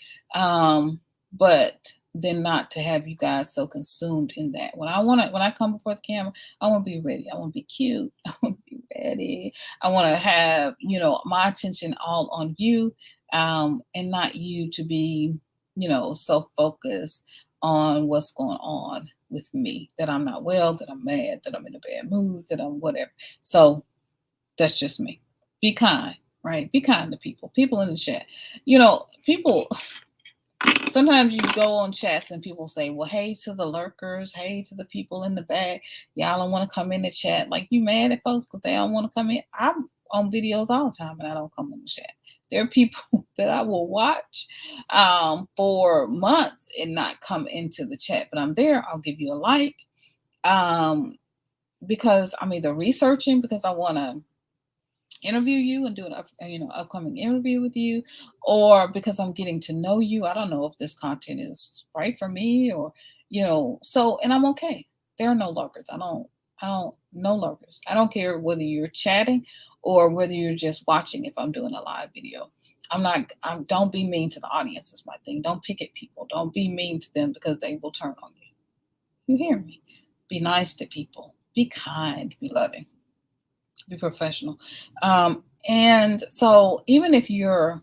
But then not to have you guys so consumed in that. When I come before the camera, I want to be ready. I want to be cute. I want to be ready. I want to have, my attention all on you, and not you to be, so focused on what's going on with me, that I'm not well, that I'm mad, that I'm in a bad mood, that I'm whatever. So that's just me. Be kind, right? Be kind to people. People in the chat. People, sometimes you go on chats and people say, well, hey to the lurkers, hey to the people in the back. Y'all don't want to come in the chat. Like, you mad at folks because they don't want to come in? I'm on videos all the time and I don't come in the chat. There are people that I will watch for months and not come into the chat, but I'm there. I'll give you a like because I'm either researching because I want to interview you and do an upcoming interview with you, or because I'm getting to know you. I don't know if this content is right for me, or so, and I'm okay. There are no lurkers. I don't no lurkers. I don't care whether you're chatting or whether you're just watching. If I'm doing a live video, don't be mean to the audience is my thing. Don't pick at people. Don't be mean to them because they will turn on you. You hear me? Be nice to people. Be kind. Be loving. Be professional. And so even if you're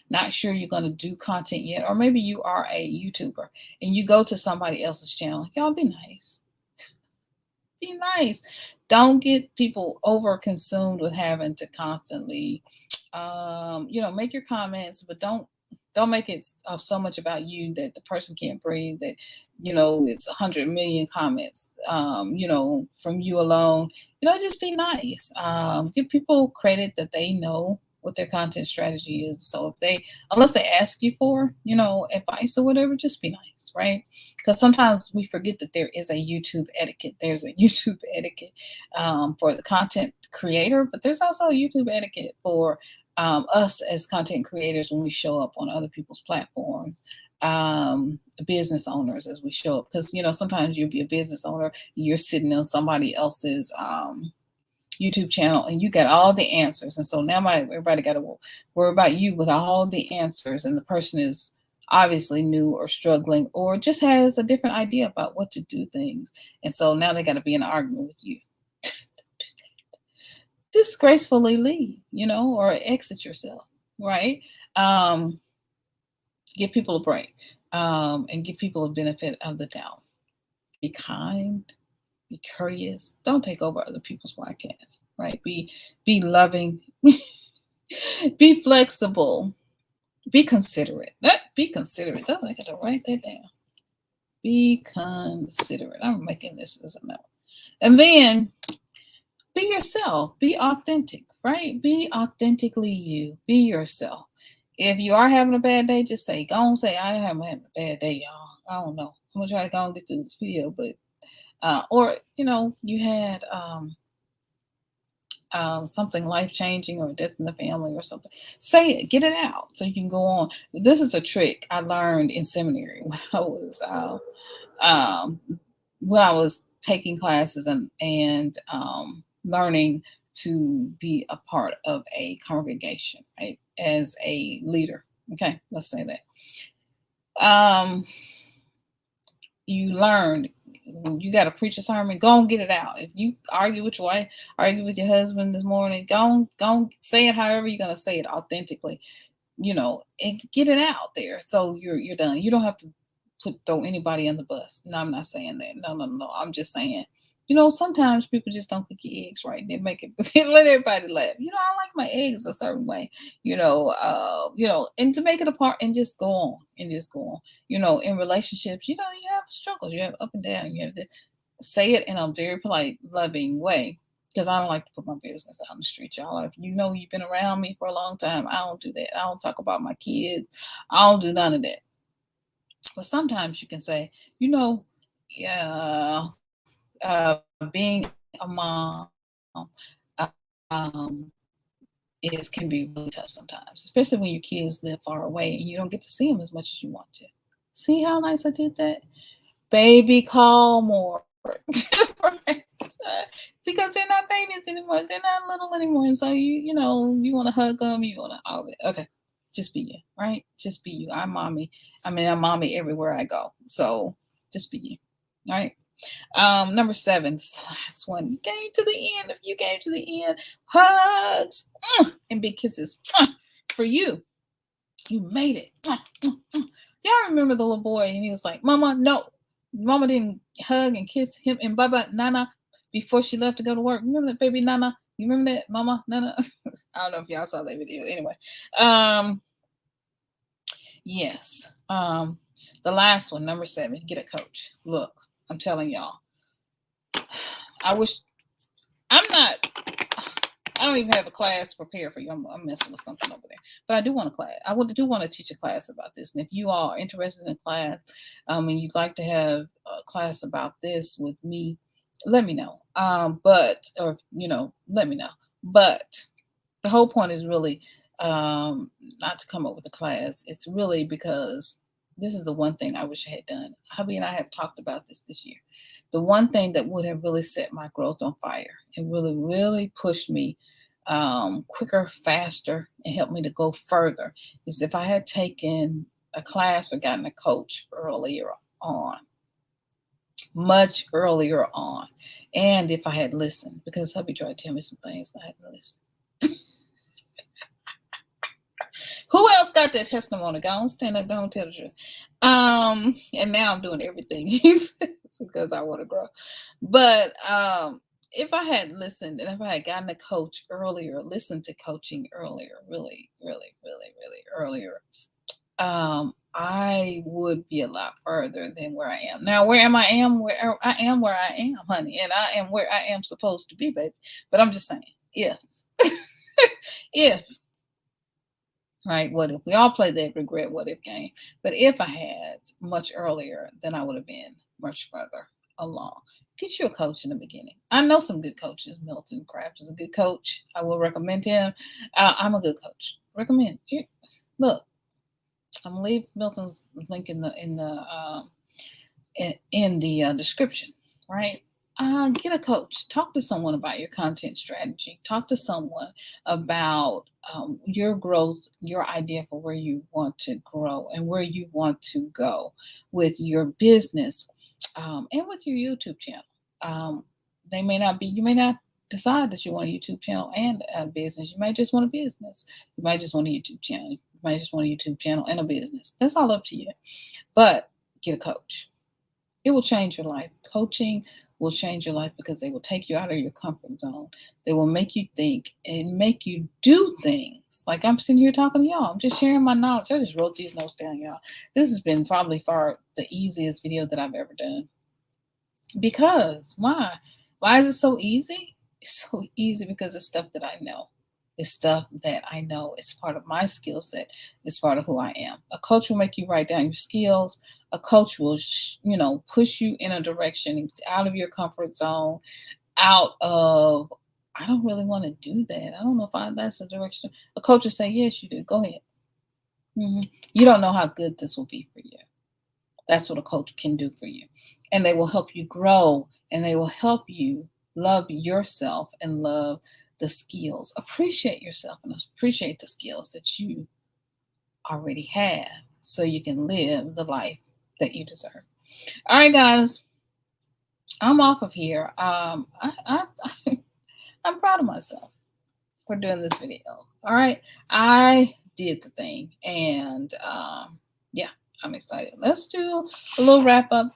not sure you're going to do content yet, or maybe you are a YouTuber and you go to somebody else's channel, y'all be nice. Be nice. Don't get people over consumed with having to constantly, make your comments, but don't make it so much about you that the person can't breathe, that, it's 100 million comments, from you alone. Just be nice. Give people credit that they know what their content strategy is. So unless they ask you for, advice or whatever, just be nice, right? Because sometimes we forget that there is a YouTube etiquette. There's a YouTube etiquette for the content creator, but there's also a YouTube etiquette for us as content creators when we show up on other people's platforms, business owners as we show up. Because, sometimes you'll be a business owner, you're sitting on somebody else's YouTube channel and you got all the answers. And so now everybody got to worry about you with all the answers. And the person is obviously new or struggling or just has a different idea about what to do things. And so now they got to be in an argument with you. Disgracefully leave, or exit yourself, right? Give people a break and give people a benefit of the doubt. Be kind. Be courteous. Don't take over other people's podcasts, right? Be loving. Be flexible. Be considerate. Be considerate. I got to write that down. Be considerate. I'm making this as a note. And then be yourself. Be authentic, right? Be authentically you. Be yourself. If you are having a bad day, just say, go on, say, I am having a bad day, y'all. I don't know. I'm going to try to go and get through this video, but or you had something life-changing or death in the family or something. Say it, get it out so you can go on. This is a trick I learned in seminary when I was taking classes and learning to be a part of a congregation, right? As a leader. Okay, let's say that. You learned, you got to preach a sermon, go and get it out. If you argue with your wife, argue with your husband this morning, go and say it however you're going to say it authentically, and get it out there. So you're done. You don't have to throw anybody on the bus. No, I'm not saying that. No. I'm just saying, sometimes people just don't cook your eggs right. They make it, they let everybody laugh. I like my eggs a certain way, and to make it apart and just go on. In relationships, you have struggles, you have up and down, you have to say it in a very polite, loving way. Because I don't like to put my business out on the street, y'all. If you've been around me for a long time, I don't do that. I don't talk about my kids. I don't do none of that. But sometimes you can say, being a mom can be really tough sometimes, especially when your kids live far away and you don't get to see them as much as you want to. See how nice I did that? Baby, call more. Right? Because they're not babies anymore. They're not little anymore. And so you want to hug them. You want to all that. Okay. Just be you, right? Just be you. I'm mommy everywhere I go. So just be you, right? Number 7, this is the last one. You came to the end. If you came to the end, hugs and big kisses for you. You made it. Y'all remember the little boy and he was like, Mama, no. Mama didn't hug and kiss him and Baba Nana before she left to go to work. Remember that baby Nana? You remember that, Mama? No. I don't know if y'all saw that video. Anyway, yes. The last one, number 7, get a coach. Look, I'm telling y'all, I don't even have a class prepared for you. I'm messing with something over there. But I do want a class. I do want to teach a class about this. And if you all are interested in a class and you'd like to have a class about this with me, let me know. Let me know. But the whole point is really not to come up with a class. It's really because this is the one thing I wish I had done. Hubby and I have talked about this year. The one thing that would have really set my growth on fire and really, really pushed me quicker, faster, and helped me to go further is if I had taken a class or gotten a coach earlier on, much earlier on. And if I had listened, because hubby tried to tell me some things that I hadn't listened. Who else got that testimony? Go on, stand up, go on, tell the truth. And now I'm doing everything he says because I want to grow. But if I had listened and if I had gotten a coach earlier, listened to coaching earlier, really, really, really, really earlier, I would be a lot further than where I am. Now, where I am, honey, and I am where I am supposed to be, baby. But I'm just saying, if right, what if we all play that regret what if game? But if I had much earlier, then I would have been much further along. Get you a coach in the beginning. I know some good coaches. Milton Craft is a good coach. I will recommend him. I'm a good coach. Recommend. Look, I'm gonna leave Milton's link in the description. Right. Get a coach. Talk to someone about your content strategy. Talk to someone about your growth, your idea for where you want to grow and where you want to go with your business and with your YouTube channel. You may not decide that you want a YouTube channel and a business. You might just want a business. You might just want a YouTube channel. You might just want a YouTube channel and a business. That's all up to you. But get a coach. It will change your life. Coaching will change your life because they will take you out of your comfort zone. They will make you think and make you do things. Like I'm sitting here talking to y'all. I'm just sharing my knowledge. I just wrote these notes down, y'all. This has been probably far the easiest video that I've ever done. Because why? Why is it so easy? It's so easy because it's stuff that I know. It's stuff that I know. It's part of my skill set. It's part of who I am. A coach will make you write down your skills. A coach will, push you in a direction out of your comfort zone, out of, I don't really want to do that. I don't know if that's the direction. A coach will say, yes, you do. Go ahead. You don't know how good this will be for you. That's what a coach can do for you. And they will help you grow and they will help you love yourself and love the skills. Appreciate yourself and appreciate the skills that you already have so you can live the life that you deserve. All right, guys, I'm off of here. I'm proud of myself for doing this video. All right, I did the thing, and I'm excited. Let's do a little wrap up.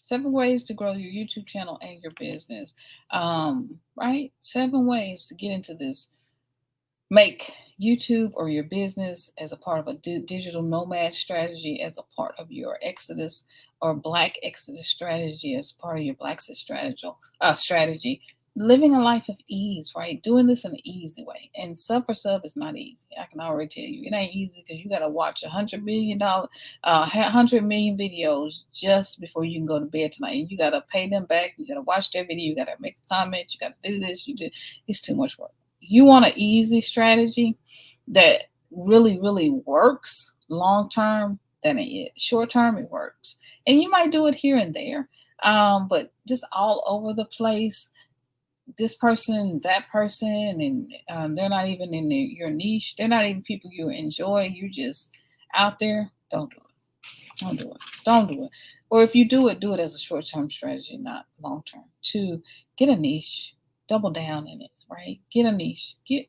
7 ways to grow your YouTube channel and your business. Right? 7 ways to get into this. Make YouTube or your business as a part of a digital nomad strategy, as a part of your Exodus or BlackXodus strategy, as part of your Blaxit strategy. Living a life of ease, right? Doing this in an easy way. And sub for sub is not easy. I can already tell you. It ain't easy because you got to watch 100 million videos just before you can go to bed tonight. And you got to pay them back. You got to watch their video. You got to make a comment. You got to do this. It's too much work. You want an easy strategy that really, really works long term, that ain't it. Short term, it works. And you might do it here and there, but just all over the place. This person, that person, and they're not even in your niche. They're not even people you enjoy. You're just out there. Don't do it. Don't do it. Don't do it. Or if you do it as a short-term strategy, not long-term. 2, get a niche. Double down in it, right? Get a niche. Get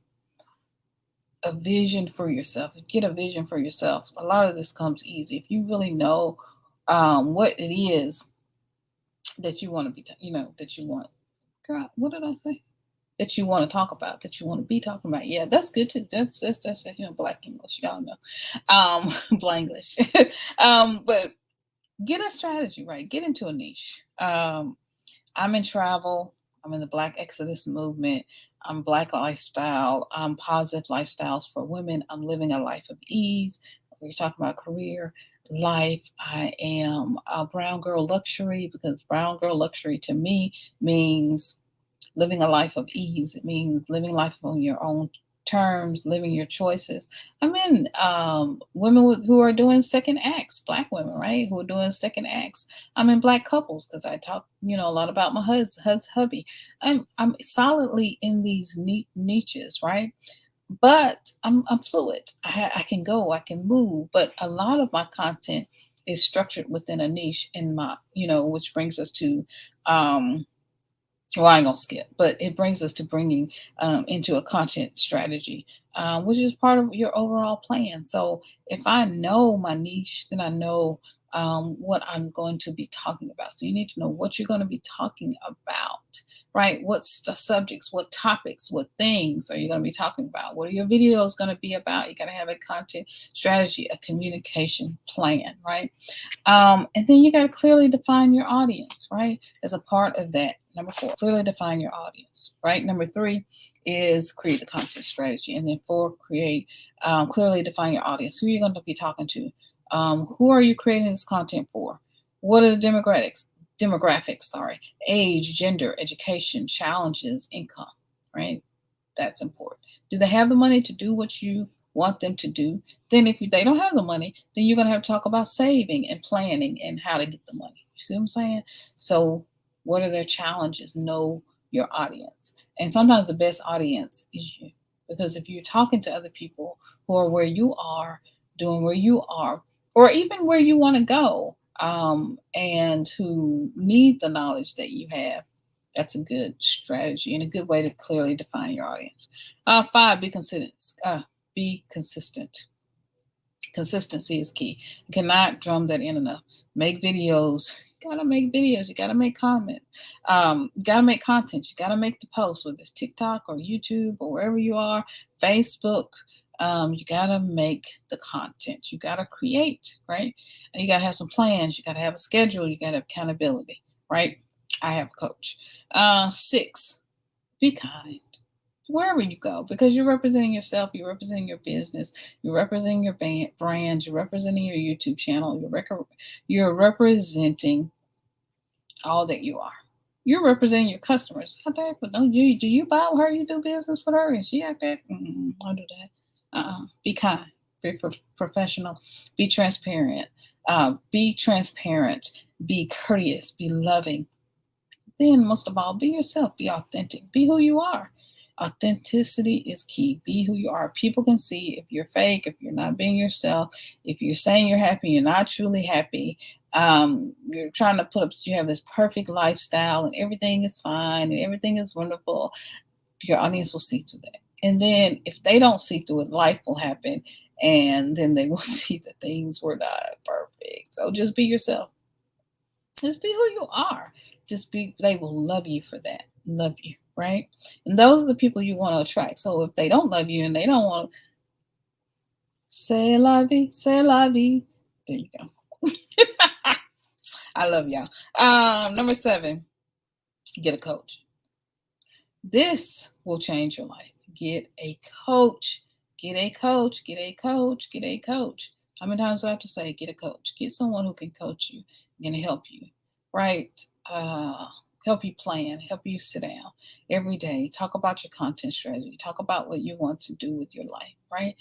a vision for yourself. Get a vision for yourself. A lot of this comes easy. If you really know what it is that you want to be, that you want Girl, what did I say? That you want to talk about, that you want to be talking about. Yeah, that's good too. That's Black English. Y'all know. Blanglish. But get a strategy, right? Get into a niche. I'm in travel. I'm in the BlackXodus movement. I'm Black lifestyle. I'm positive lifestyles for women. I'm living a life of ease. We're talking about career, life. I am a brown girl luxury, because brown girl luxury to me means living a life of ease. It means living life on your own terms, living your choices. I'm in women who are doing second acts, Black women, right? Who are doing second acts. I'm in Black couples, because I talk, a lot about my hubby. I'm solidly in these niches, right? But I'm fluid. I can go, I can move, but a lot of my content is structured within a niche in my, which brings us to, well, I ain't gonna skip, but it brings us to bringing into a content strategy, which is part of your overall plan. So if I know my niche, then I know what I'm going to be talking about. So you need to know what you're going to be talking about, right? What's the subjects, what topics, what things are you going to be talking about? What are your videos going to be about? You got to have a content strategy, a communication plan, right? And then you got to clearly define your audience, right? As a part of that. Number 4, clearly define your audience, right? Number 3 is create the content strategy. And then 4, clearly define your audience. Who are you going to be talking to? Who are you creating this content for? What are the demographics, age, gender, education, challenges, income, right? That's important. Do they have the money to do what you want them to do? Then if they don't have the money, then you're going to have to talk about saving and planning and how to get the money. You see what I'm saying? So what are their challenges? Know your audience. And sometimes the best audience is you. Because if you're talking to other people who are where you are, doing where you are, or even where you want to go, and who need the knowledge that you have, that's a good strategy and a good way to clearly define your audience. 5, be consistent. Be consistent. Consistency is key. You cannot drum that in enough. Make videos. You gotta make videos. You gotta make comments. You gotta make content. You gotta make the post, whether it's TikTok or YouTube or wherever you are, Facebook. You gotta make the content. You gotta create, right? And you gotta have some plans. You gotta have a schedule. You gotta have accountability, right? I have a coach. 6, be kind. Wherever you go, because you're representing yourself, you're representing your business, you're representing your brand, you're representing your YouTube channel, you're representing all that you are. You're representing your customers. How that? But do you buy her? You do business with her, and she act that? I'll do that. Be kind, be professional, be transparent. Be transparent. Be courteous. Be loving. Then, most of all, be yourself. Be authentic. Be who you are. Authenticity is key. Be who you are. People can see if you're fake, if you're not being yourself, if you're saying you're happy, you're not truly happy. You're trying to put up that you have this perfect lifestyle and everything is fine and everything is wonderful. Your audience will see through that. And then if they don't see through it, life will happen. And then they will see that things were not perfect. So just be yourself. Just be who you are. They will love you for that. Love you. Right? And those are the people you want to attract. So if they don't love you and they don't want to, say la vie, there you go. I love y'all. Number 7, get a coach. This will change your life. Get a coach. Get a coach. Get a coach. Get a coach. How many times do I have to say get a coach? Get someone who can coach you, going to help you, right? Help you plan, help you sit down every day, talk about your content strategy, talk about what you want to do with your life, right?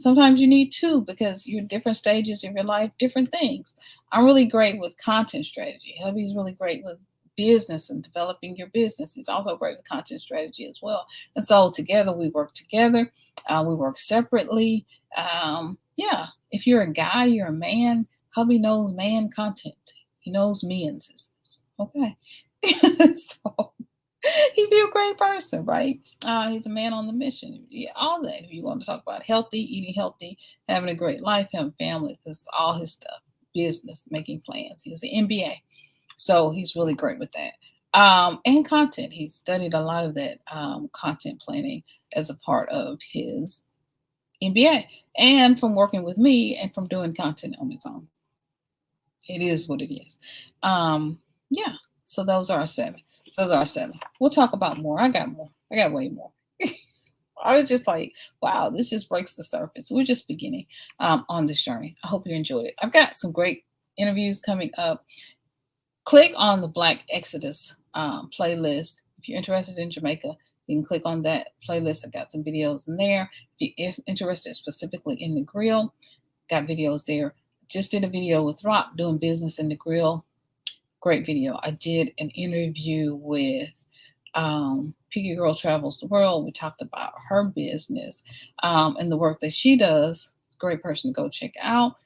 Sometimes you need 2 because you're different stages of your life, different things. I'm really great with content strategy. Hubby's really great with business and developing your business. He's also great with content strategy as well. And so together, we work together. We work separately. If you're a guy, you're a man, Hubby knows man content. He knows men's. Okay. So he'd be a great person, right? He's a man on the mission. Yeah, all that. If you want to talk about healthy, eating healthy, having a great life, having family, this is all his stuff. Business, making plans. He has an MBA. So he's really great with that. And content. He studied a lot of that content planning as a part of his MBA, and from working with me and from doing content on its own. It is what it is. Yeah. So those are our 7. Those are our 7. We'll talk about more. I got more. I got way more. I was just like, wow, this just breaks the surface. We're just beginning on this journey. I hope you enjoyed it. I've got some great interviews coming up. Click on the BlackXodus playlist. If you're interested in Jamaica, you can click on that playlist. I got some videos in there. If you're interested specifically in the grill, got videos there. Just did a video with Throp doing business in the grill. Great video. I did an interview with Piggy Girl Travels the World. We talked about her business and the work that she does. It's a great person to go check out.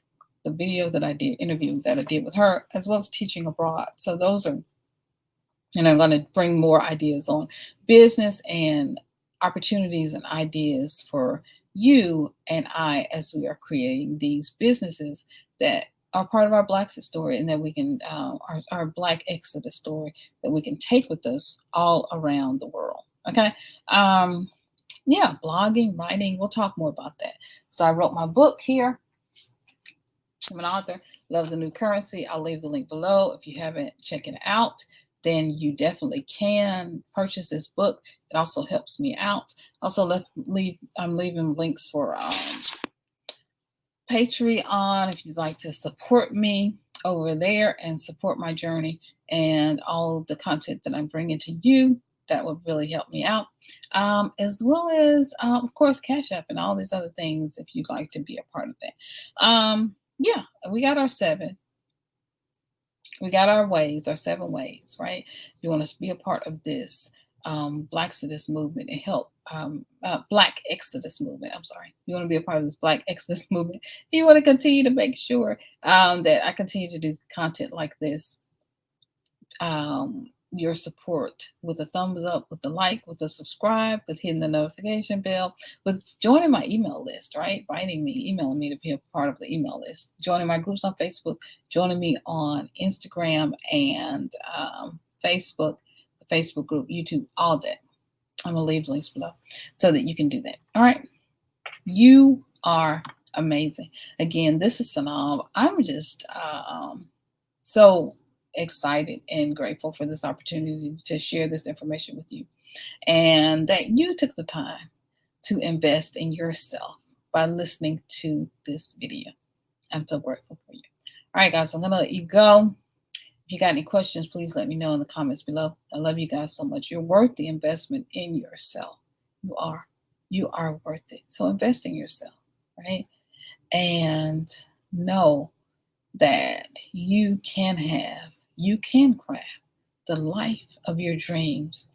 The video that I did, interview that I did with her, as well as teaching abroad. So those are, and I'm going to bring more ideas on business and opportunities and ideas for you and I as we are creating these businesses that are part of our Blaxit story, and that we can, our BlackXodus story that we can take with us all around the world. Okay. Yeah, blogging, writing, we'll talk more about that. So I wrote my book here. I'm an author. Love the New Currency. I'll leave the link below. If you haven't checked it out, then you definitely can purchase this book. It also helps me out. Also, I'm leaving links for Patreon if you'd like to support me over there and support my journey and all the content that I'm bringing to you. That would really help me out, as well as, of course, CashApp and all these other things if you'd like to be a part of that. Yeah, we got our 7. We got our ways, our 7 ways, right? You want to be a part of this BlackXodus movement and help BlackXodus movement. I'm sorry. You want to be a part of this BlackXodus movement. You want to continue to make sure that I continue to do content like this. Your support with a thumbs up, with the like, with the subscribe, with hitting the notification bell, with joining my email list, right? Writing me, emailing me to be a part of the email list, joining my groups on Facebook, joining me on Instagram and Facebook, the Facebook group, YouTube, all that. I'm going to leave links below so that you can do that. All right. You are amazing. Again, this is SYNOLVE. I'm just so excited and grateful for this opportunity to share this information with you, and that you took the time to invest in yourself by listening to this video. I'm so grateful for you. All right, guys, I'm going to let you go. If you got any questions, please let me know in the comments below. I love you guys so much. You're worth the investment in yourself. You are. You are worth it. So invest in yourself, right? And know that you can craft the life of your dreams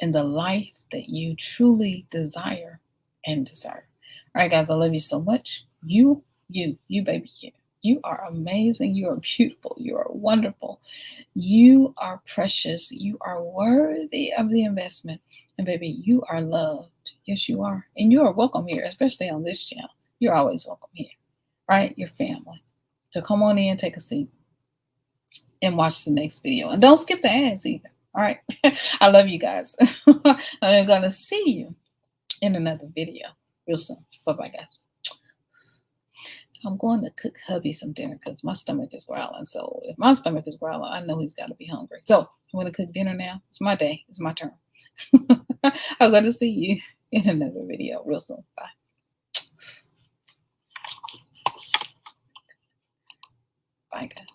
and the life that you truly desire and deserve. All right, guys, I love you so much. You, baby, you. You are amazing. You are beautiful. You are wonderful. You are precious. You are worthy of the investment. And baby, you are loved. Yes, you are. And you are welcome here, especially on this channel. You're always welcome here, right? Your family. So come on in, take a seat, and watch the next video. And don't skip the ads either. All right. I love you guys. I'm going to see you in another video real soon. Bye-bye, guys. I'm going to cook hubby some dinner because my stomach is growling. So if my stomach is growling, I know he's got to be hungry. So I'm going to cook dinner now. It's my day. It's my turn. I'm going to see you in another video real soon. Bye. Bye, guys.